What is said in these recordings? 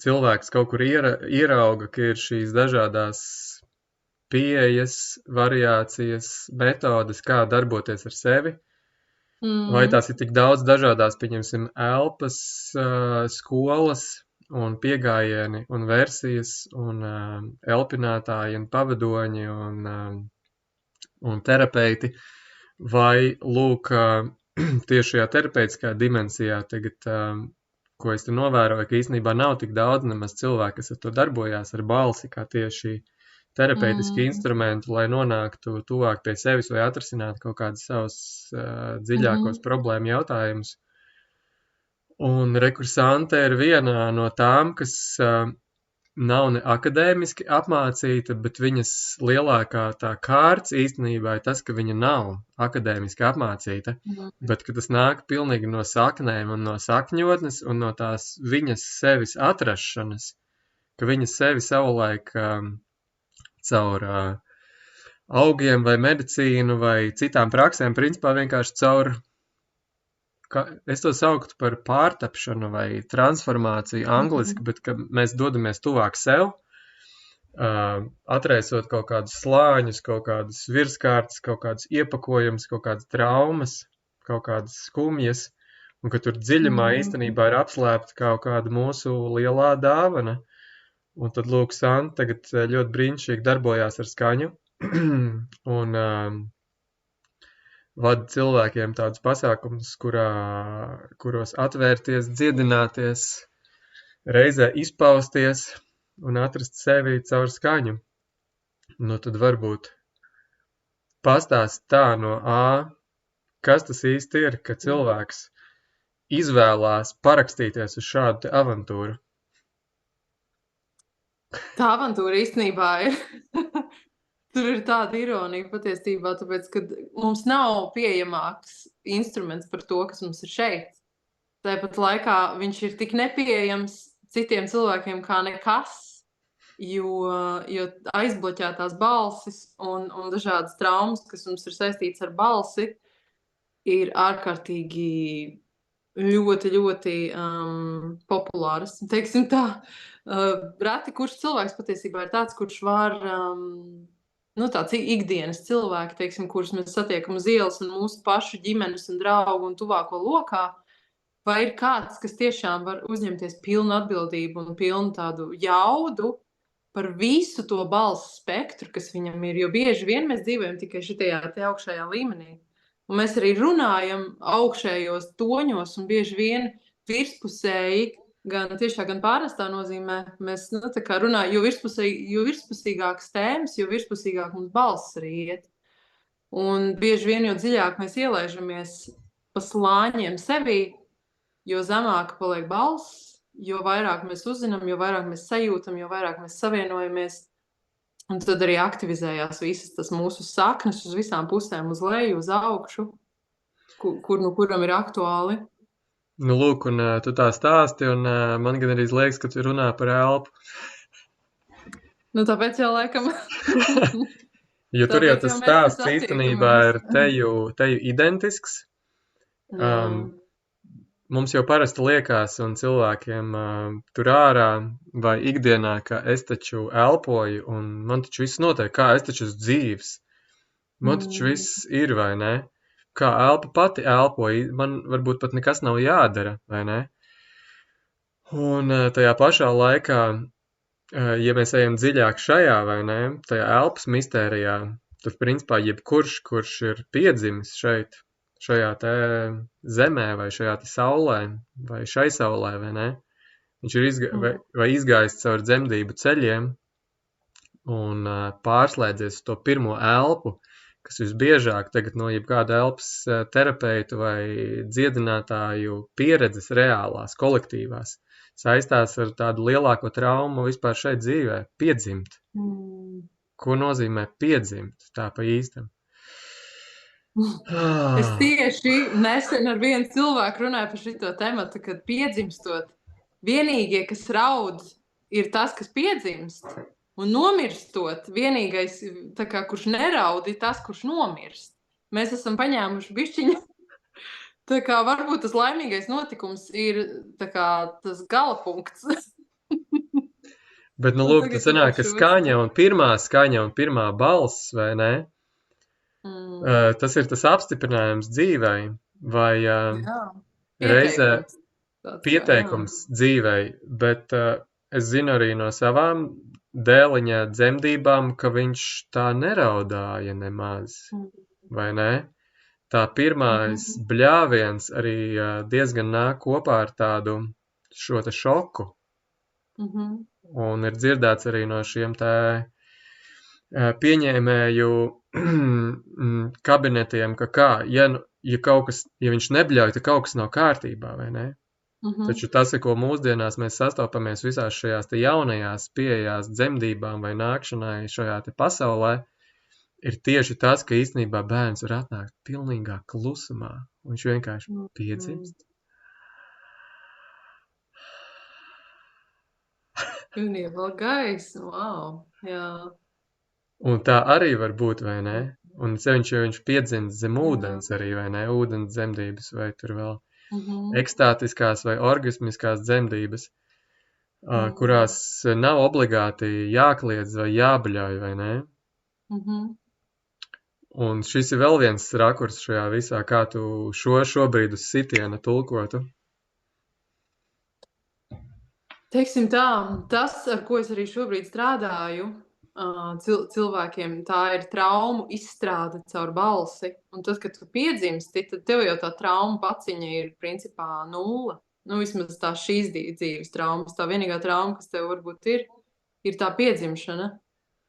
cilvēks kaut kur ierauga, ka ir šīs dažādās pieejas, variācijas, metodes, kā darboties ar sevi. Vai tās ir tik daudz dažādās, pieņemsim, elpas, skolas un piegājieni un versijas un elpinātāji un pavadoņi un terapeiti, vai lūk, tieši šajā terapeitiskā dimensijā tagad, ko es te novēroju, ka īstenībā nav tik daudz nemaz cilvēku, kas ar to darbojās ar balsi, kā tieši terapeitiski instrumenti, lai nonāktu tuvāk pie sevis vai atrisinātu kaut kādus savus dziļākos problēmu jautājumus. Un rekursante ir viena no tām, kas nav ne akadēmiski apmācīta, bet viņas lielākā tā kārts īstenībā ir tas, ka viņa nav akadēmiski apmācīta, bet ka tas nāk pilnīgi no saknēm un no sakņotnes un no tās viņas sevis atrašanas, ka viņa sevi savulaik caur augiem vai medicīnu vai citām praksēm, principā vienkārši caur, es to sauktu par pārtapšanu vai transformāciju angliski, bet ka mēs dodamies tuvāk sev, atraisot kaut kādus slāņus, kaut kādus virskārtas, kaut kādus iepakojumus, kaut kādas traumas, kaut kādas skumjas, un ka tur dziļumā īstenībā ir apslēpta kaut kāda mūsu lielā dāvana. Un tad, lūk, Santa tagad ļoti brīnišķīgi darbojās ar skaņu un vada cilvēkiem tādus pasākumus, kuros atvērties, dziedināties, reizē izpausties un atrast sevi caur skaņu. Nu, tad varbūt pastāst tā no kas tas īsti ir, ka cilvēks izvēlās parakstīties uz šādu te avantūru. Tā avantūra īstenībā ir. Tur ir tāda ironija patiesībā, tāpēc, ka mums nav pieejamāks instruments par to, kas mums ir šeit. Tāpat laikā viņš ir tik nepieejams citiem cilvēkiem kā nekas, jo aizbloķētās balsis un dažādas traumas, kas mums ir saistīts ar balsi, ir ārkārtīgi ļoti, ļoti populāras. Teiksim tā, reti kurš cilvēks patiesībā ir tāds, kurš var... tāds ikdienas cilvēki, teiksim, kurus mēs satiekam uz ielas un mūsu pašu ģimenes un draugu un tuvāko lokā, vai ir kāds, kas tiešām var uzņemties pilnu atbildību un pilnu tādu jaudu par visu to balsu spektru, kas viņam ir, jo bieži vien mēs dzīvojam tikai šitajā te augšējā līmenī. Un mēs arī runājam augšējos toņos un bieži vien virspusēji, gan tiešā, gan pārnestā nozīmē, mēs tā kā runājam, jo virspusīgākas tēmas, jo virspusīgāk mums balss arī iet. Un bieži vien, jo dziļāk mēs ielaižamies pa slāņiem sevī, jo zemāka paliek balss, jo vairāk mēs uzzinām, jo vairāk mēs sajūtam, jo vairāk mēs savienojamies. Un tad arī aktivizējās visas tas mūsu saknes uz visām pusēm, uz leju, uz augšu, kuram ir aktuāli. Nu, lūk, un tu tā stāsti, un man gan arī liekas, ka tu runā par elpu. Nu, tāpēc jau laikam. Jo tur jau tas stāsts īstenībā ir teju identisks. Mums jau parasti liekas, un cilvēkiem tur ārā vai ikdienā, ka es taču elpoju, un man taču viss notiek, kā es taču esmu dzīves. Man taču viss ir, vai ne? Kā elpa pati elpoja, man varbūt pat nekas nav jādara, vai ne? Un tajā pašā laikā, ja mēs ejam dziļāk šajā, vai ne, tajā elpas mistērijā, tad principā jebkurš, kurš ir piedzimis šeit, šajā te zemē, vai šajā te saulē, vai šai saulē, vai ne, viņš ir izgājis caur dzemdību ceļiem un pārslēdzies to pirmo elpu, kas visbiežāk tagad no jebkāda elpas terapeitu vai dziedinātāju pieredzes reālās, kolektīvās, saistās ar tādu lielāko traumu vispār šeit dzīvē – piedzimt. Ko nozīmē piedzimt tā pa īstam? Es tieši nesen ar vienu cilvēku runāju par šito tematu, kad piedzimstot, vienīgie, kas raud, ir tas, kas piedzimst. Un nomirstot, vienīgais, tā kā, kurš neraud, ir tas, kurš nomirst. Mēs esam paņēmuši bišķiņu. Tā kā varbūt tas laimīgais notikums ir tā kā tas galapunkts. Bet, nu, Un lūk, tagad tas tu par sanāk, ka šo stāsti. skaņa un pirmā balss, vai ne? Tas ir tas apstiprinājums dzīvei, vai Jā, reizē pieteikums tāds kā, jā. pieteikums dzīvei, bet es zinu arī no savām dēliņa dzemdībām, ka viņš tā neraudāja nemaz, vai ne? Tā pirmais bļāviens arī diezgan nāk kopā ar tādu šo te šoku. Un ir dzirdēts arī no šiem te pieņēmēju kabinetiem, ka kā, ja viņš nebļauj, tad kaut kas nav kārtībā, vai ne? Taču tas, ar ko mūsdienās mēs sastopamies visās šajās te jaunajās pieejās dzemdībām vai nākšanai šajā te pasaulē, ir tieši tas, ka īstenībā bērns var atnākt pilnīgā klusumā. Viņš vienkārši piedzimst. Un ievēl gaismu, wow, jā. Un tā arī var būt, vai ne? Un sevišķi, ja viņš piedzimst zem ūdens arī, vai ne? Ūdens dzemdības vai tur vēl ekstātiskās vai orgasmiskās dzemdības, kurās nav obligāti jākliedz vai jābļauj, vai ne? Un šis ir vēl viens rakurs šajā visā, kā tu šobrīd uz sitiena tulkotu. Teiksim tā, tas, ar ko es arī šobrīd strādāju, cilvēkiem tā ir traumu izstrāde caur balsi. Un tad, kad tu piedzimsti, tad tev jau tā trauma paciņa ir principā nulle. Nu, vismaz tā šīs dzīves traumas. Tā vienīgā trauma, kas tev varbūt ir tā piedzimšana.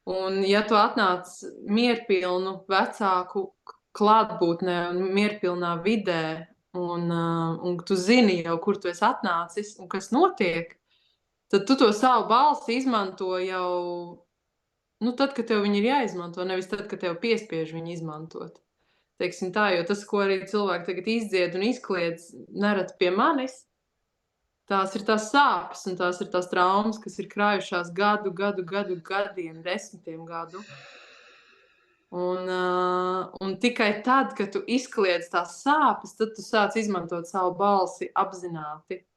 Un ja tu atnāc mierpilnu vecāku klātbūtnē un mierpilnā vidē, un tu zini jau, kur tu esi atnācis un kas notiek, tad tu to savu balsi izmanto jau, nu, tad, kad tev viņi ir jāizmanto, nevis tad, kad tev piespiež viņu izmantot. Teiksim tā, jo tas, ko arī cilvēki tagad izdzied un izkliedz nerad pie manis, tās ir tās sāpes un tās ir tās traumas, kas ir krājušās gadiem, desmitiem gadu. Un tikai tad, kad tu izkliedz tās sāpes, tad tu sāc izmantot savu balsi apzināti.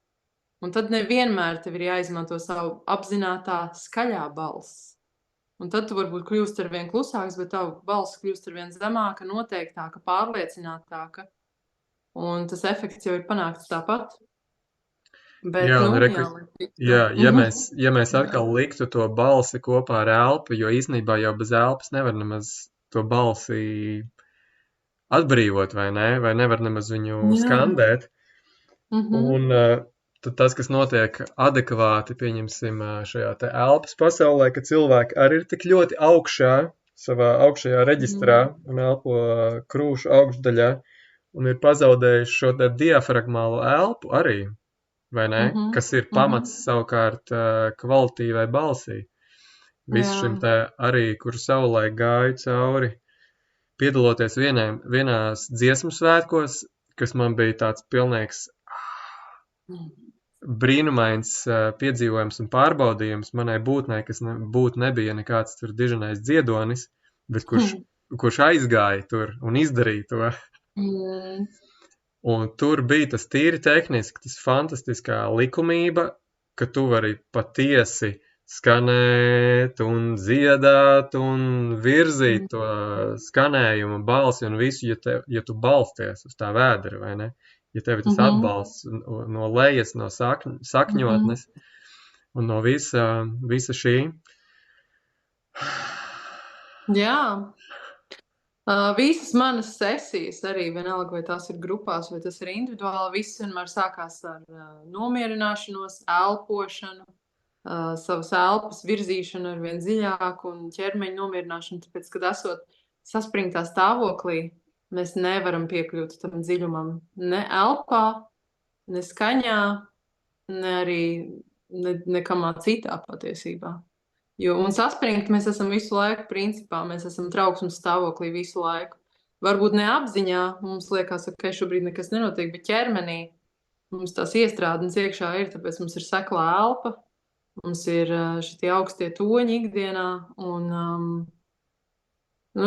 Un tad nevienmēr tev ir jāizmanto savu apzinātā skaļā balss. Un tad tu varbūt kļūst arvien klusāks, bet tavu balss kļūst arvien zemāka, noteiktāka, pārliecinātāka. Un tas efekts jau ir panākts tāpat. Bet, ja mēs atkal liktu to balsi kopā ar elpu, jo īstenībā jau bez elpas nevar nemaz to balsi atbrīvot, vai ne? Vai nevar nemaz viņu skandēt. Un tad tas, kas notiek adekvāti, pieņemsim, šajā te elpas pasaulē, ka cilvēki arī ir tik ļoti augšā, savā augšējā reģistrā un elpo krūšu augšdaļā un ir pazaudējuši šo te diafragmālo elpu arī, vai ne? Kas ir pamats savukārt kvalitīvai balsī. Visu šim te arī, kur savulaik gāju cauri, piedaloties vienās dziesmu svētkos, kas man bija tāds pilnīgs brīnumains piedzīvojums un pārbaudījums manai būtnei, kas nebija nekāds tur diženais dziedonis, bet kurš aizgāja tur un izdarīja to. Un tur bija tas tīri tehniski, tas fantastiskā likumība, ka tu vari patiesi skanēt un dziedāt un virzīt to skanējumu, balsi un visu, ja tu balsties uz tā vēdera, vai ne? Ja tev ir tas atbalsts no lejas, no sakņotnes un no visa šī. Jā. Visas manas sesijas arī, vienalga, vai tās ir grupās, vai tas ir individuāli, viss vienmēr sākās ar nomierināšanos, elpošanu, savas elpas virzīšanu arvien dziļāk un ķermeņa nomierināšanu, tāpēc, kad esot saspringtā stāvoklī, mēs nevaram piekļūt tam dziļumam ne elpā, ne skaņā, ne arī nekamā citā patiesībā. Un saspringt mēs esam visu laiku, principā, mēs esam trauksmes stāvoklī visu laiku. Varbūt neapziņā, mums liekas, ka šobrīd nekas nenotiek, bet ķermenī mums tās iestrādnes iekšā ir, tāpēc mums ir seklā elpa, mums ir šitie augstie toņi ikdienā, un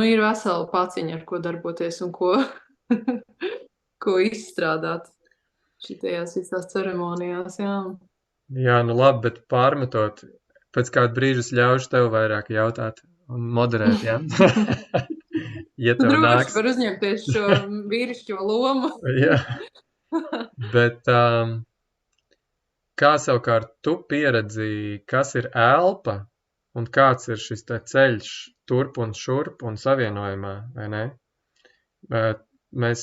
ir vesela paciņa, ar ko darboties un ko izstrādāt šitajās visās ceremonijās, jā. Jā, nu labi, bet pārmetot pēc kāda brīža es ļaušu tev vairāk jautāt un moderēt, ja? Ja Tu tev droši nāks. var uzņemties šo vīrišķo lomu. Jā, bet kā savukārt tu pieredzi, kas ir elpa un kāds ir šis te ceļš turp un šurp un savienojumā, vai ne? Mēs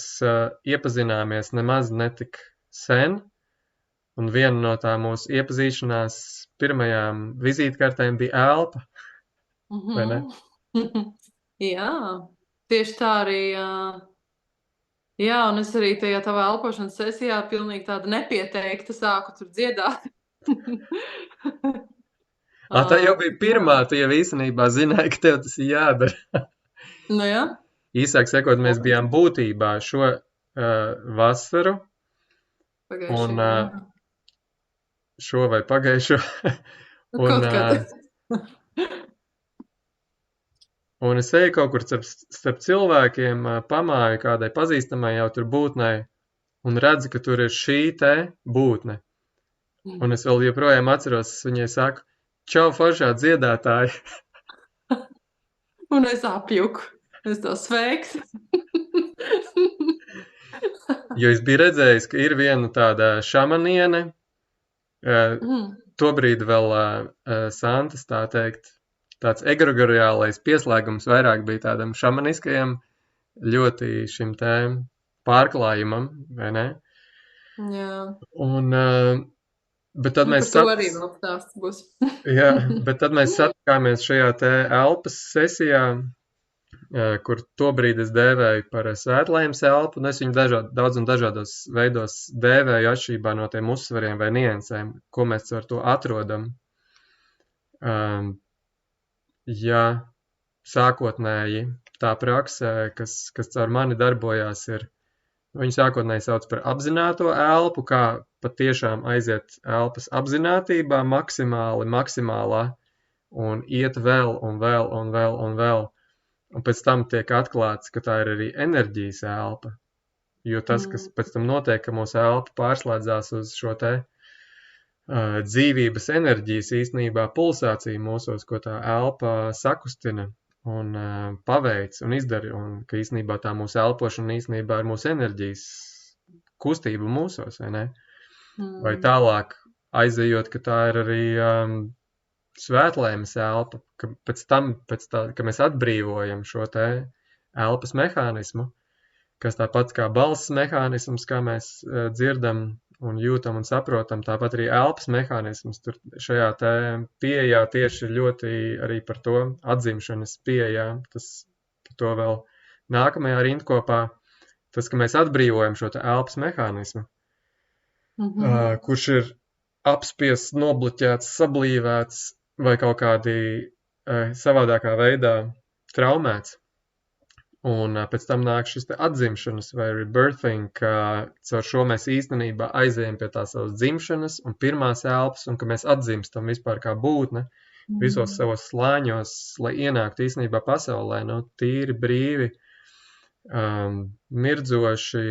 iepazināmies nemaz netik sen, un viena no tā mūsu iepazīšanās pirmajām vizītkartēm bija elpa, vai ne? Jā, tieši tā arī, jā, un es arī tajā tavā elpošanas sesijā pilnīgi tāda nepieteikta sāku tur dziedāt. Tā jau bija pirmā, tu jau īstenībā zināji, ka tev tas ir jādara. Nu jā. Īsāk sakot, mēs bijām būtībā šo vasaru. Pagājušajā, un šo vai pagājušo. Kaut kad. Un es eju kaut kur starp cilvēkiem, pamāju kādai pazīstamai jau tur būtnei, un redzu, ka tur ir šī te būtne. Un es vēl joprojām atceros, es viņai saku, čau, foršā dziedātāji. Un es apjuku. Es to sveiks. Jo es biju redzējis, ka ir viena tāda šamaniene, tobrīd vēl Santas, tā teikt, tāds egregoriālais pieslēgums vairāk bija tādam šamaniskajam, ļoti šim tēm pārklājumam, vai ne? Jā. Un, bet tad mēs par to arī vēl stāsts būs. Jā, bet tad mēs satikāmies šajā te elpas sesijā, kur tobrīd es dēvēju par svētlaimes elpu, un es viņu daudz un dažādos veidos dēvēju atšķirībā no tiem uzsvariem vai niansēm, ko mēs ar to atrodam. Ja sākotnēji tā praksē, kas caur mani darbojās, ir, viņu sākotnēji sauc par apzināto elpu, kā patiešām aiziet elpas apzinātībā maksimālā, un iet vēl un vēl un vēl un vēl. Un pēc tam tiek atklāts, ka tā ir arī enerģijas elpa, jo tas, kas pēc tam notiek, ka mūsu elpa pārslēdzās uz šo te dzīvības enerģijas īstenībā pulsāciju mūsos, ko tā elpa sakustina un paveic un izdara, un ka īstenībā tā mūsu elpošana īstenībā ir mūsu enerģijas kustība mūsos, vai ne? Vai tālāk aizejot, ka tā ir arī svētlaimes elpa, ka pēc tam, ka mēs atbrīvojam šo te elpas mehānismu, kas tāpat kā balss mehānisms, kā mēs dzirdam un jūtam un saprotam, tāpat arī elpas mehānisms tur šajā te pieejā tieši ļoti arī par to atzimšanas pieejā, tas par to vēl nākamajā rindkopā, tas, ka mēs atbrīvojam šo te elpas mehānismu, kurš ir apspiests, nobloķēts, sablīvēts, vai kaut kādi savādākā veidā traumēts. Un pēc tam nāk šis te atzimšanas vai rebirthing, ka caur šo mēs īstenībā aizējam pie tā savas dzimšanas un pirmās elpas, un ka mēs atzimstam vispār kā būtne visos savos slāņos, lai ienāktu īstenībā pasaulē, tīri brīvi, mirdzoši,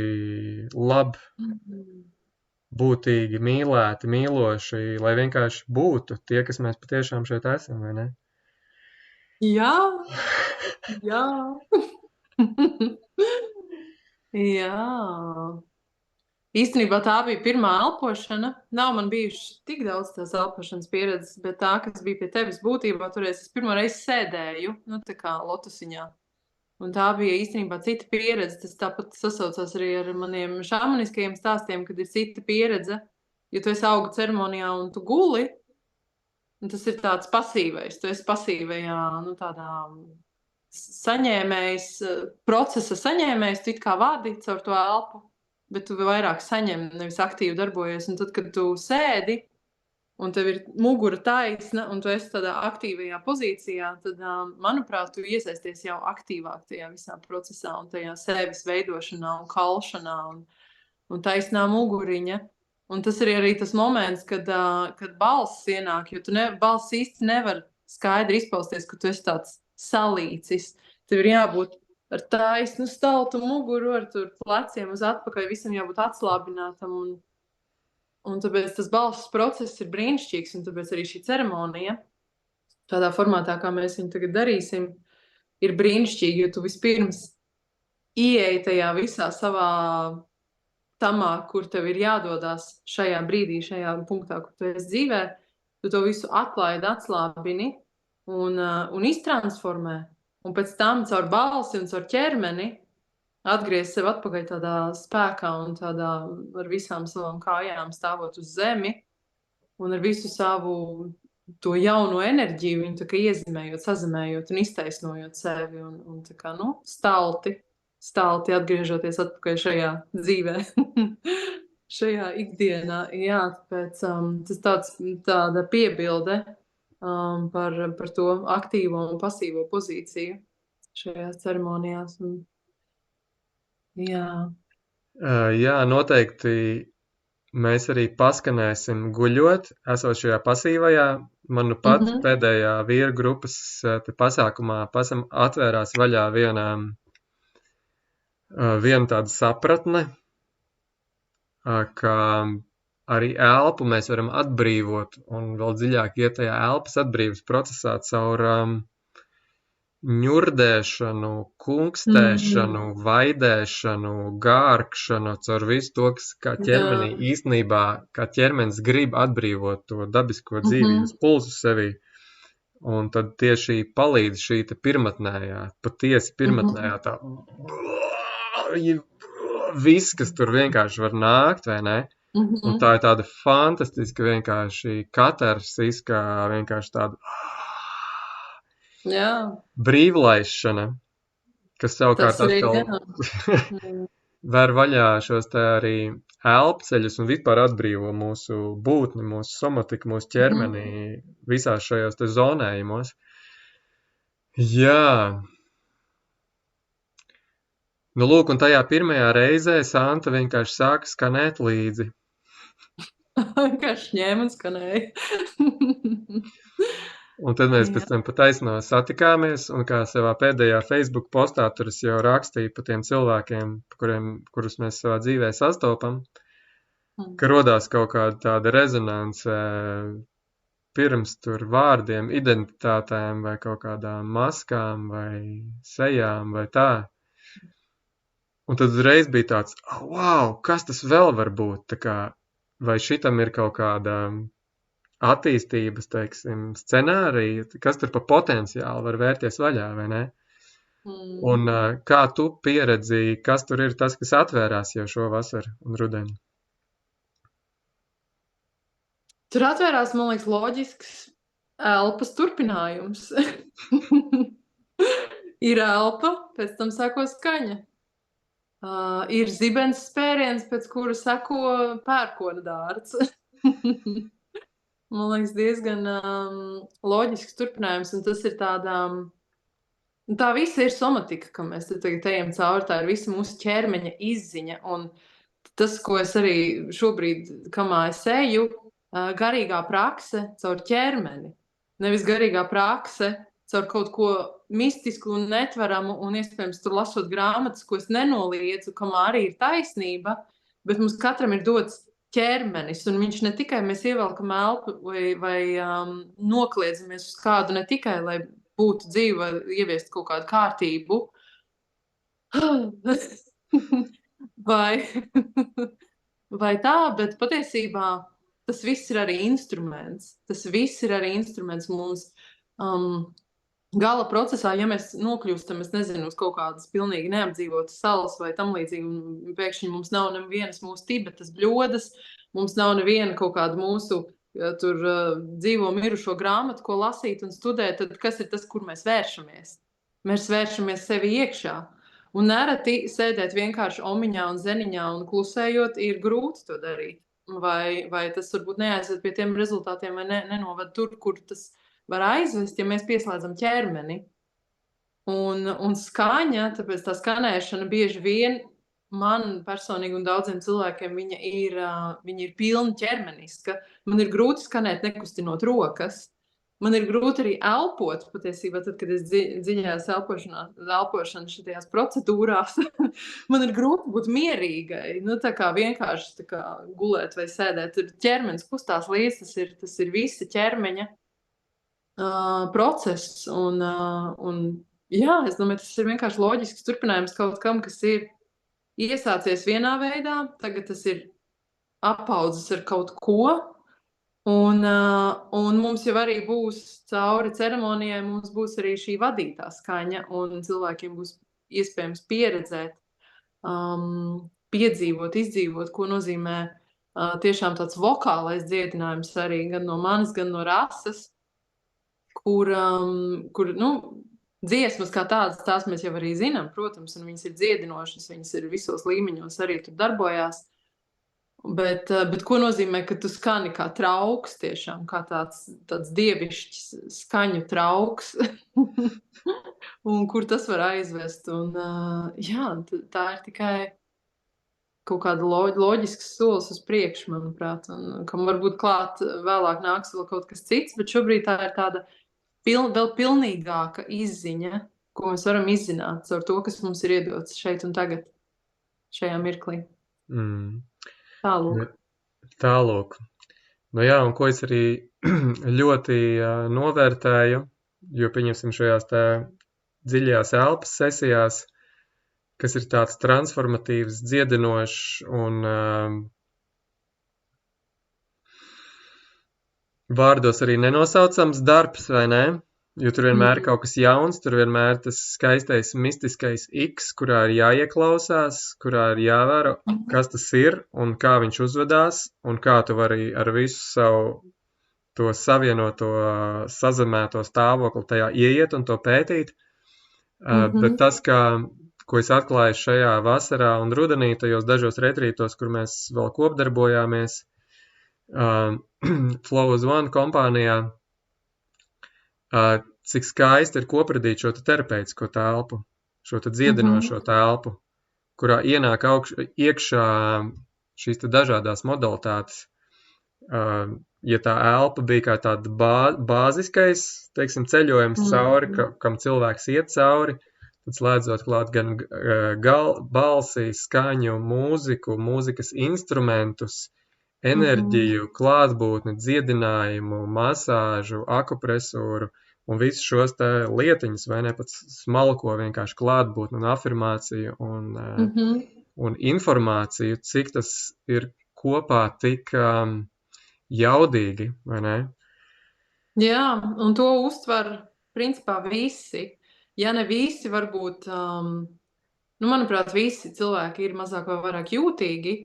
būtīgi, mīlēti, mīloši, lai vienkārši būtu tie, kas mēs patiešām šeit esam, vai ne? Jā. Jā. Īstenībā tā bija pirmā elpošana. Nav man bijuši tik daudz tās elpošanas pieredzes, bet tā, kas bija pie tevis būtībā, toreiz es pirmo reizi sēdēju, tā kā lotusiņā. Un tā bija īstenībā cita pieredze. Tas tāpat sasaucās arī ar maniem šāmaniskajiem stāstiem, kad ir cita pieredze. Jo tu esi auga ceremonijā un tu guli, un tas ir tāds pasīvais. Tu esi pasīvajā, tādā saņēmējs, procesa saņēmējs, tu it kā vadi caur to elpu, bet tu vairāk saņem, nevis aktīvi darbojies. Un tad, kad tu sēdi, un tev ir mugura taisna, un tu esi tādā aktīvajā pozīcijā, tad, manuprāt, tu iesaisties jau aktīvāk tajā visā procesā un tajā sevis veidošanā un kalšanā un taisnā muguriņa. Un tas ir arī tas moments, kad balss ienāk, jo balss īsti nevar skaidri izpausties, ka tu esi tāds salīcis. Tev ir jābūt ar taisnu staltu muguru, ar tur pleciem uz atpakaļ, visam jābūt atslābinātam un tāpēc tas balss process ir brīnišķīgs, un tāpēc arī šī ceremonija. tādā formātā, kā mēs viņu tagad darīsim, ir brīnišķīgi, jo tu vispirms ieeji tajā visā savā tamā, kur tev ir jādodās šajā brīdī, šajā punktā, kur tu esi dzīvē, tu to visu atlaidi, atslābini un iztransformē. Un pēc tam caur balsi un caur ķermeni atgriezt sev atpakaļ tādā spēkā un tādā ar visām savām kājām stāvot uz zemi un ar visu savu to jauno enerģiju viņu tā kā iezīmējot, sazemējot un iztaisnojot sevi un tā kā, nu, stalti atgriežoties atpakaļ šajā dzīvē, šajā ikdienā. Jā, tāpēc tas tāda piebilde par to aktīvo un pasīvo pozīciju šajās ceremonijās. Jā. Jā, noteikti mēs arī paskanēsim guļot, esot šajā pasīvajā. Man nu pat pēdējā vīru grupas pasākumā atvērās vaļā viena tāda sapratne, ka arī elpu mēs varam atbrīvot un vēl dziļāk iet tajā elpas atbrīvas procesā caur ņurdēšanu, kungstēšanu, vaidēšanu, gārkšanu, caur visu to, kas kā ķermenī īstenībā, kā ķermenis grib atbrīvot to dabisko dzīvības pulsu sevī. Un tad tieši palīdz šī pirmatnējā, patiesi pirmatnējā tā viss, kas tur vienkārši var nākt, vai ne? Un tā ir tāda fantastiska vienkārši katarsiska, vienkārši tāda brīvlaišana, kas savukārt atkal ver vaļā šos te arī elpceļus un vispār atbrīvo mūsu būtni, mūsu somatiku, mūsu ķermenī visās šajos te zonējumos. Jā. Nu, lūk, un tajā pirmajā reizē Santa vienkārši sāka skanēt līdzi. Vienkārši ņēma un skanēja. Un tad mēs pēc tam pa taisno satikāmies, un kā savā pēdējā Facebook postā tur es jau rakstīju pa tiem cilvēkiem, kurus mēs savā dzīvē sastopam, ka rodās kaut kāda tāda rezonance pirms tur vārdiem, identitātēm vai kaut kādām maskām vai sejām vai tā. Un tad uzreiz bija tāds, wow, kas tas vēl var būt? Tā kā, vai šitam ir kaut kāda attīstības, teiksim, scenārija, kas tur pa potenciālu var vērties vaļā, vai ne? Un kā tu pieredzi, kas tur ir tas, kas atvērās jau šo vasaru un rudeni? Tur atvērās, man liekas, loģisks elpas turpinājums. Ir elpa, pēc tam sako skaņa. Ir zibens spēriens, pēc kura sako pērkona dārts. Man liekas, diezgan loģisks turpinājums, un tas ir tā visa ir somatika, ka mēs tagad ejam cauri, tā ir visa mūsu ķermeņa izziņa, un tas, ko es arī šobrīd, kamā es eju, garīgā prakse caur ķermeni, nevis garīgā prakse caur kaut ko mistisku un netveramu, un iespējams tur lasot grāmatas, ko es nenoliedzu, kamā arī ir taisnība, bet mums katram ir dots ķermenis, un viņš ne tikai mēs ievelkam elpu vai nokliedzamies uz kādu, ne tikai, lai būtu dzīve vai ieviest kaut kādu kārtību, vai tā, bet patiesībā tas viss ir arī instruments. Tas viss ir arī instruments mums gala procesā, ja mēs nokļūstam, es nezinu, uz kaut kādas pilnīgi neapdzīvotas salas vai tam līdzīgi, un pēkšņi mums nav nevienas mūsu Tibetas bļodas, mums nav neviena kaut kāda mūsu tur dzīvo mirušo grāmatu, ko lasīt un studēt, tad kas ir tas, kur mēs vēršamies? Mēs vēršamies sevi iekšā. Un nereti sēdēt vienkārši omiņā un zeniņā un klusējot ir grūti to darīt. Vai tas varbūt neaizved pie tiem rezultātiem vai nenovad tur, kur tas var aizvest, ja mēs pieslēdzam ķermeni. Un skaņa, tāpēc tā skanēšana bieži vien man personīgi un daudziem cilvēkiem viņa ir pilna ķermeniska. Man ir grūti skanēt nekustinot rokas. Man ir grūti arī elpot, patiesībā, tad, kad es dziļās elpošanas šitajās procedūrās, man ir grūti būt mierīgai. Nu, tā kā vienkārši tā kā gulēt vai sēdēt. Tur ķermenis kustās līdz, tas ir visa ķermeņa process. Jā, es domāju, tas ir vienkārši loģisks turpinājums kaut kam, kas ir iesācies vienā veidā, tagad tas ir apaudzis ar kaut ko. Un mums jau arī būs cauri ceremonijai, mums būs arī šī vadītā skaņa, un cilvēkiem būs iespējams pieredzēt, piedzīvot, izdzīvot, ko nozīmē tiešām tāds vokālais dziedinājums arī gan no manis, gan no rases, kur dziesmas kā tādas, tās mēs jau arī zinām, protams, un viņas ir dziedinošas, viņas ir visos līmeņos arī tur darbojās. Bet ko nozīmē, ka tu skani kā trauks tiešām, kā tāds dievišķs skaņu trauks, un kur tas var aizvest. Un, jā, tā ir tikai kaut kāda loģisks solis uz priekšu, manuprāt, un kam varbūt klāt vēlāk nāks vēl kaut kas cits, bet šobrīd tā ir tāda vēl pilnīgāka izziņa, ko mēs varam izzināt caur to, kas mums ir iedots šeit un tagad, šajā mirklī. Tālūk. Tālūk. Nu jā, un ko es arī ļoti novērtēju, jo pieņemsim šajās tā dziļajās elpas sesijās, kas ir tāds transformatīvs, dziedinošs un vārdos arī nenosaucams darbs, vai ne? Jo tur vienmēr ir kaut kas jauns, tur vienmēr tas skaistais, mistiskais X, kurā ir jāieklausās, kurā ir jāvēro, kas tas ir un kā viņš uzvedās, un kā tu vari ar visu savu to savienoto, sazemēto stāvokli tajā ieiet un to pētīt. Bet tas, ko es atklāju šajā vasarā un rudenī, tajos dažos retrītos, kur mēs vēl kopdarbojāmies, Flow uz One kompānijā, cik skaisti ir kopradīt šo terapeitisko telpu, šo dziedinošo telpu, kurā ienāk iekšā šīs dažādās modalitātes. Ja tā elpa bija kā tāda bāziskais, teiksim, ceļojums cauri, kam cilvēks iet cauri, tad slēdzot klāt gan balsi, skaņu, mūziku, mūzikas instrumentus, enerģiju, klātbūtni, dziedinājumu, masāžu, akupresūru un visus šos te lietiņus, vai ne, pat smalko vienkārši klātbūtni un afirmāciju un informāciju, cik tas ir kopā tik jaudīgi, vai ne? Jā, un to uztver principā visi. Ja ne visi, varbūt, manuprāt, visi cilvēki ir mazāk vai vairāk jūtīgi,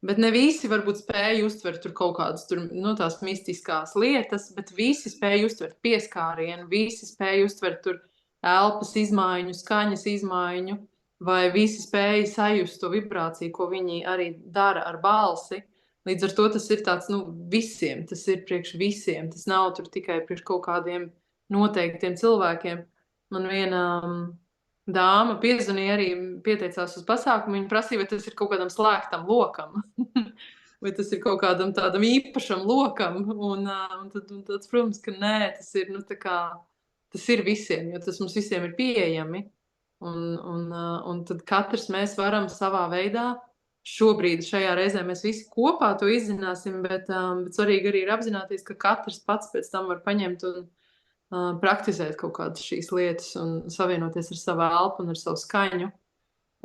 bet ne visi varbūt spēja uztvert tur kaut kādas tās mistiskās lietas, bet visi spēja uztvert pieskārienu, visi spēja uztvert tur elpas izmaiņu, skaņas izmaiņu, vai visi spēja sajust to vibrāciju, ko viņi arī dara ar balsi. Līdz ar to tas ir tāds, visiem, tas ir priekš visiem, tas nav tur tikai priekš kaut kādiem noteiktiem cilvēkiem. Man viena dāma piezvanīja arī, pieteicās uz pasākumu, viņa prasīja, vai tas ir kaut kādam slēgtam lokam, vai tas ir kaut kādam tādam īpašam lokam, un tad, protams, ka nē, tas ir, tas ir visiem, jo tas mums visiem ir pieejami, un tad katrs mēs varam savā veidā, šobrīd šajā reizē mēs visi kopā to izzināsim, bet svarīgi arī ir apzināties, ka katrs pats pēc tam var paņemt un praktizēt kaut kādas šīs lietas un savienoties ar savu elpu un ar savu skaņu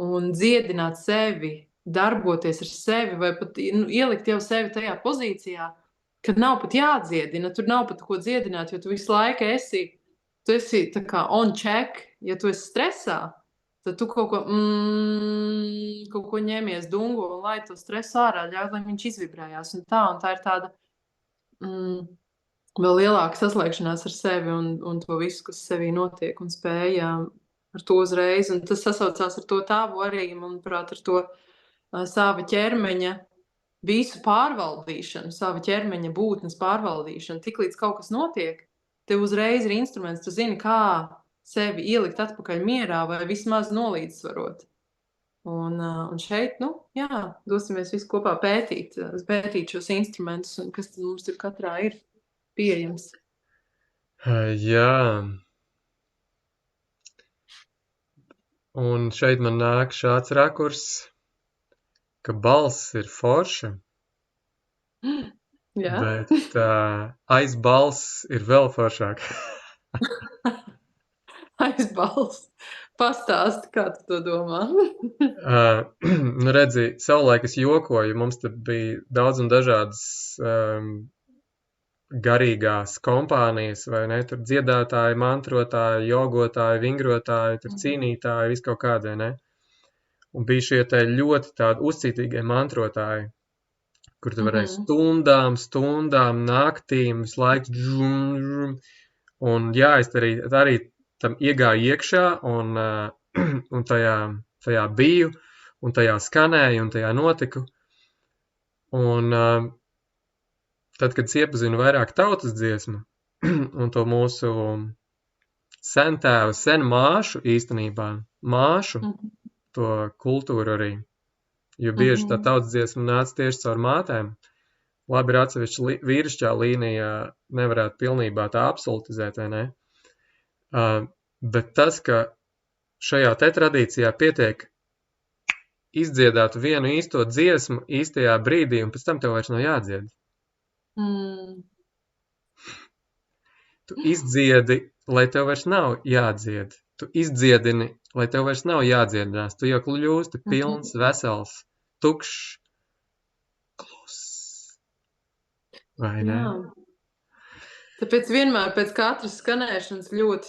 un dziedināt sevi, darboties ar sevi vai pat ielikt jau sevi tajā pozīcijā, kad nav pat jādziedina, tur nav pat ko dziedināt, jo tu visu laiku esi tā kā on check, ja tu esi stresā, tad tu kaut ko ņemies dungu un lai to stresu ārā, ļauj, lai viņš izvibrējās un tā ir tāda vēl lielāka saslēgšanās ar sevi un to visu, kas sevī notiek un spēja ar to uzreiz. Un tas sasaucās ar to tavu arī, manuprāt, ar to sava ķermeņa visu pārvaldīšanu, sava ķermeņa būtnes pārvaldīšanu. Tiklīdz kaut kas notiek, tev uzreiz ir instruments, tu zini, kā sevi ielikt atpakaļ mierā vai vismaz nolīdzsvarot. Un šeit, dosimies visi kopā pētīt šos instrumentus un kas tad mums tur katrā ir pieejams. Jā. Un šeit man nāk šāds rakurs, ka balss ir forša. Jā. Bet aiz balss ir vēl foršāk. Aiz balss. Pastāsti, kā tu to domā. Nu redzi, savulaik es jokoju, mums te bija daudz un dažādas garīgās kompānijas, vai ne, tur dziedātāji, mantrotāji, jogotāji, vingrotāji, tur cīnītāji, viss kaut kādai, ne. Un bija šie te ļoti tādi uzcītīgie mantrotāji, kur tu varēji stundām, naktīm, visu laiku un jā, es arī tam iegāju iekšā un tajā biju, un tajā skanēju, un tajā notiku. Un tad, kad es iepazinu vairāk tautas dziesmu un to mūsu sentēvu, sen māšu īstenībā, to kultūru arī, jo bieži tā tautas dziesma nāca tieši caur mātēm. Labi ir atsevišķi vīrišķā līnijā nevarētu pilnībā tā absolutizēt, vai ne? Bet tas, ka šajā te tradīcijā pietiek izdziedāt vienu īsto dziesmu īstajā brīdī, un pēc tam tev vairs nav jādzied. Tu izdziedi, lai tev vairs nav jādzied. Tu izdziedini, lai tev vairs nav jādziedinās. Tu jau kļūsti pilns, vesels, tukšs, kluss. Vai ne? Jā. Tāpēc vienmēr pēc katras skanēšanas ļoti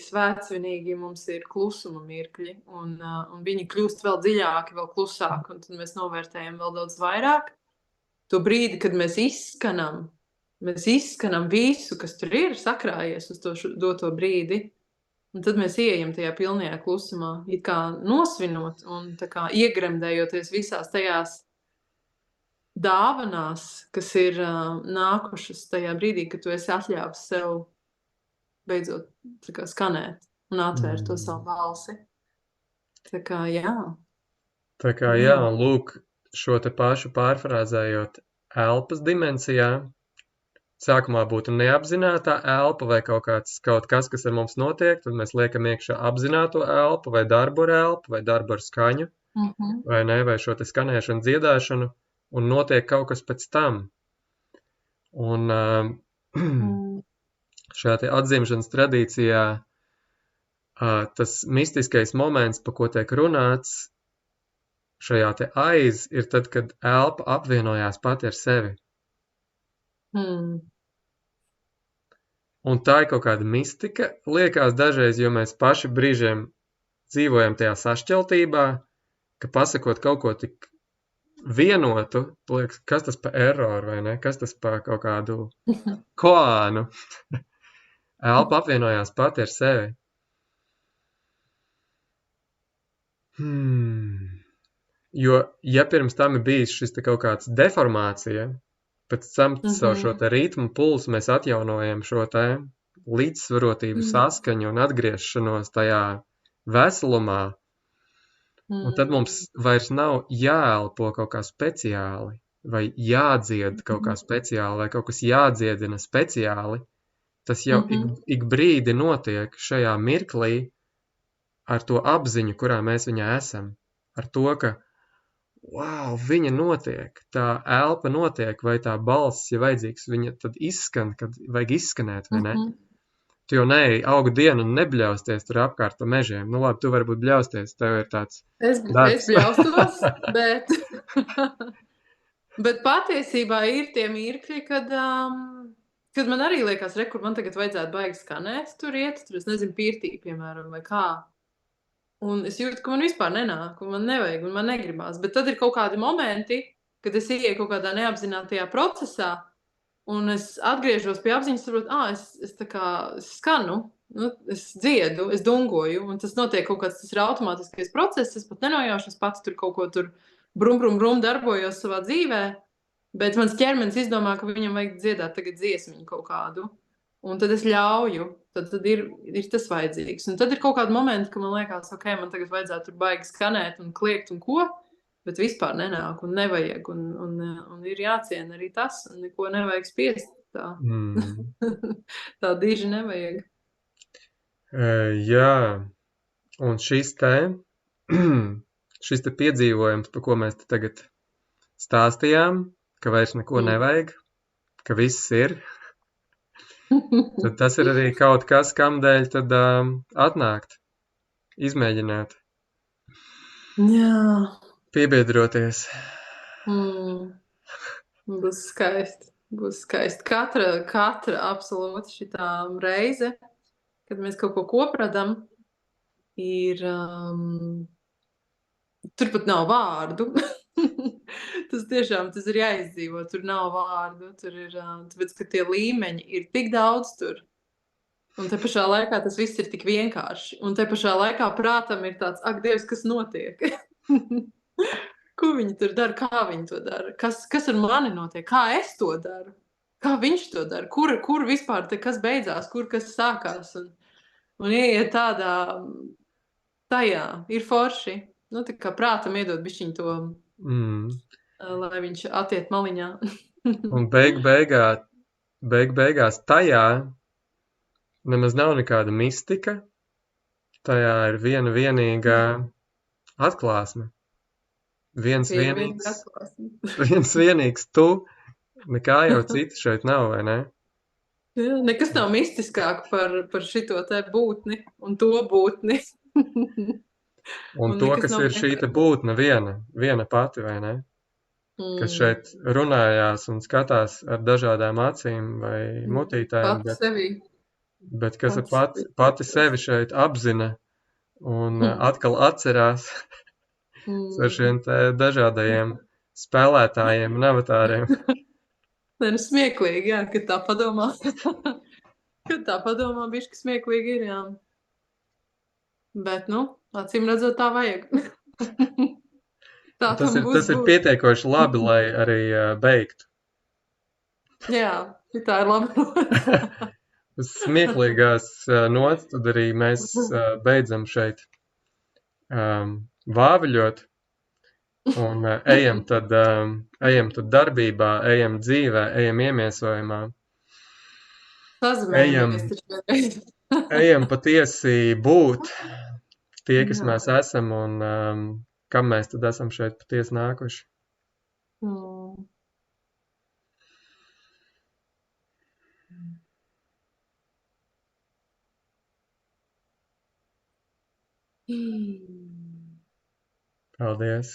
svētsvinīgi mums ir klusuma mirkļi, un viņi kļūst vēl dziļāki, vēl klusāki, un tad mēs novērtējam vēl daudz vairāk. To brīdi, kad mēs izskanam visu, kas tur ir sakrājies uz to doto brīdi, un tad mēs ieejam tajā pilnajā klusumā, it kā nosvinot un tā kā iegremdējoties visās tajās dāvanās, kas ir nākušas tajā brīdī, kad tu esi atļāvis sev beidzot tā kā skanēt un atvērt to savu balsi. Tā kā jā. Tā kā jā, un lūk, šo te pašu pārfrāzējot elpas dimensijā, sākumā būtu neapzinātā elpa vai kaut kas, kas ar mums notiek, tad mēs liekam iekšā apzināto elpu vai darbu ar elpu vai darbu ar skaņu, vai ne, vai šo te skanēšanu, dziedāšanu, un notiek kaut kas pēc tam. Un šajā te atzimšanas tradīcijā tas mistiskais moments, pa ko tiek runāts, šajā te aiz ir tad, kad elpa apvienojās pati ar sevi. Un tā ir kaut kāda mistika, liekas dažreiz, jo mēs paši brīžiem dzīvojam tajā sašķeltībā, ka pasakot kaut ko tik vienotu, liekas, kas tas pa eroru, vai ne? Kas tas pa kaut kādu koānu? Elpa apvienojās pati ar sevi. Jo, ja pirms tam ir bijis šis te kaut kāds deformācija, pēc tam caur šo te ritmu pulsu mēs atjaunojam šo te līdzsvarotību, saskaņu un atgriešanos tajā veselumā. Un tad mums vairs nav jāelpo kaut kā speciāli, vai jādzied kaut kā speciāli, vai kaut kas jādziedina speciāli. Tas jau ik brīdi notiek šajā mirklī ar to apziņu, kurā mēs viņā esam. Ar to, ka, wow, viņa notiek, tā elpa notiek, vai tā balss, ja vajadzīgs, viņa tad izskan, kad vajag izskanēt, vai ne? Tu jau neej augu dienu un nebļausties tur apkārt pa mežiem. Nu labi, tu varbūt bļausties, tev ir tāds Es bļaustos, bet patiesībā ir tie mirkļi, kad man arī liekas, kur man tagad vajadzētu baigi skanēt, tur iet, es nezinu, pirtī, piemēram, vai kā. Un es jūtu, ka man vispār nenāk, un man nevajag, un man negribās. Bet tad ir kaut kādi momenti, kad es ieeju kaut kādā neapzinātajā procesā, un es atgriežos pie apziņas, saprotu, es tā kā skanu, es dziedu, es dungoju, un tas notiek kaut kāds, tas ir automātiskais process, es pat nenojaušu, es pats tur kaut ko tur brum darbojos savā dzīvē, bet mans ķermenis izdomā, ka viņam vajag dziedāt tagad dziesmiņu kaut kādu, un tad es ļauju, tad ir tas vajadzīgs. Un tad ir kaut kādi momenti, ka man liekas, ok, man tagad vajadzētu tur baigi skanēt un kliegt un ko, bet vispār nenāk un nevajag, un ir jāciena arī tas, un neko nevajag spiest tā. Tā diži nevajag. Jā, un šis te piedzīvojums, par ko mēs te tagad stāstījām, ka vairs neko nevajag, ka viss ir, tad tas ir arī kaut kas, kam dēļ tad atnākt, izmēģināt, Jā. piebiedroties. Būs skaisti. Būs skaisti. Katra absolūti šitā reize, kad mēs kaut ko kopradam, ir turpat nav vārdu. Tas tiešām tas ir jāizdzīvo. Tur nav vārdu. Tur ir tāpēc, ka tie līmeņi ir tik daudz tur. Un te pašā laikā tas viss ir tik vienkārši. Un te pašā laikā prātam ir tāds, ak, Dievs, kas notiek? Ko viņi tur dara, kā viņi to dara? Kas ar mani notiek? Kā es to daru? Kā viņš to dara? Kur vispār te kas beidzās? Kur kas sākās? Un ieiet tajā ir forši. Nu, tā kā prātam iedot bišķiņ to, lai viņš attiet maliņā. Un beigās tajā nemaz nav nekāda mistika. Tajā ir viena vienīga atklāsme. Viens vienīgs tu. Nekā jau cita šeit nav, vai ne? Jā, nekas nav mistiskāk par šito te būtni un to būtni. Un to, kas ir šī te būtne viena pati, vai ne? Kas šeit runājās un skatās ar dažādām acīm vai mutītēm, bet kas pati sevi šeit apzina un atkal atcerās ar šiem te dažādajiem spēlētājiem un avatāriem. Nē, nu smieklīgi, jā, kad tā padomā. Kad tā padomā, bišķi smieklīgi ir, jā. Bet, nu, acīm redzot, tā vajag. Tas ir pietiekoši labi, lai arī beigtu. Jā, tā ir labi. Uz smieklīgās nots, tad arī mēs beidzam šeit vāviļot un ejam tad darbībā, ejam dzīvē, ejam iemiesojumā. Ejam patiesi būt tie, kas mēs esam un kam mēs tad esam šeit patiesi nākuši. Paldies!